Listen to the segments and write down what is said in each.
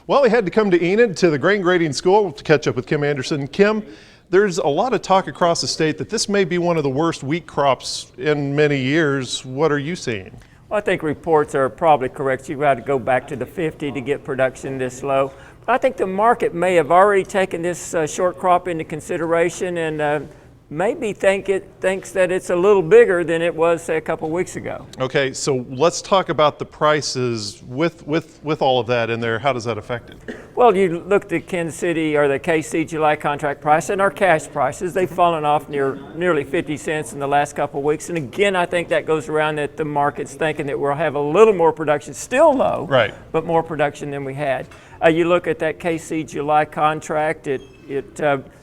Well, we had to come to Enid to the grain grading school to catch up with Kim Anderson. Kim, there's a lot of talk across the state that this may be one of the worst wheat crops in many years. What are you seeing? Well, I think reports are probably correct. You've got to go back to the 50 to get production this low. But I think the market may have already taken this short crop into consideration and maybe thinks that it's a little bigger than it was, say, a couple weeks ago. Okay, so let's talk about the prices with all of that in there. How does that affect it? Well, you look at the Kansas City or the KC July contract price and our cash prices. They've fallen off nearly 50 cents in the last couple of weeks. And again, I think that goes around that the market's thinking that we'll have a little more production, still low, right, but more production than we had. You look at that KC July contract, it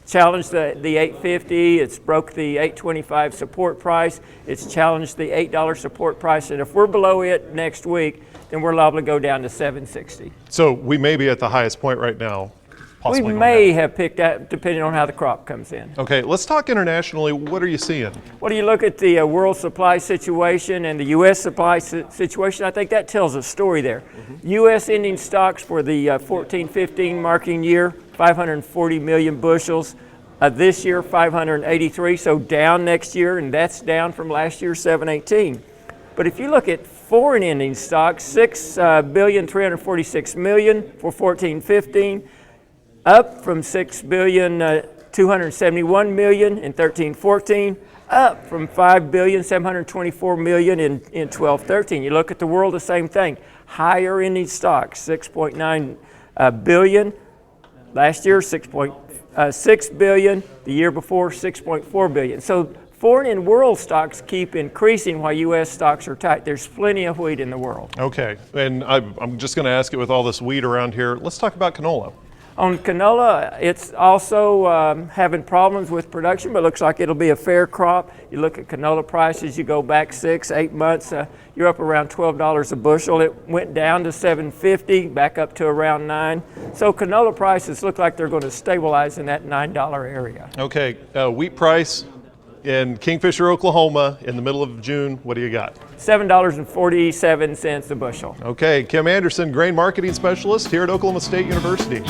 challenged the 850, it's broke the 825 support price, it's challenged the $8 support price, and if we're below it next week, then we're liable to go down to 760. So we may be at the highest point right now. We may have picked that depending on how the crop comes in. Okay, let's talk internationally. What are you seeing? Well, you look at the world supply situation and the U.S. supply situation, I think that tells a story there. U.S. ending stocks for the 14-15 marking year, 540 million bushels. This year, 583, so down next year, and that's down from last year's 718. But if you look at foreign ending stocks, 6,346,000,000 for 14-15, up from 6,271,000,000 in 13-14, up from 5,724,000,000 in 12-13. You look at the world, the same thing. Higher ending stocks, 6.9 billion. Last year, 6.6 billion. The year before, 6.4 billion. So foreign and world stocks keep increasing while U.S. stocks are tight. There's plenty of wheat in the world. Okay, and I'm just going to ask it with all this wheat around here. Let's talk about canola. On canola, it's also having problems with production, but looks like it'll be a fair crop. You look at canola prices, you go back 6-8 months, you're up around $12 a bushel. It went down to $7.50, back up to around $9. So canola prices look like they're going to stabilize in that $9 area. Okay, wheat price in Kingfisher, Oklahoma, in the middle of June, what do you got? $7.47 a bushel. Okay, Kim Anderson, grain marketing specialist here at Oklahoma State University.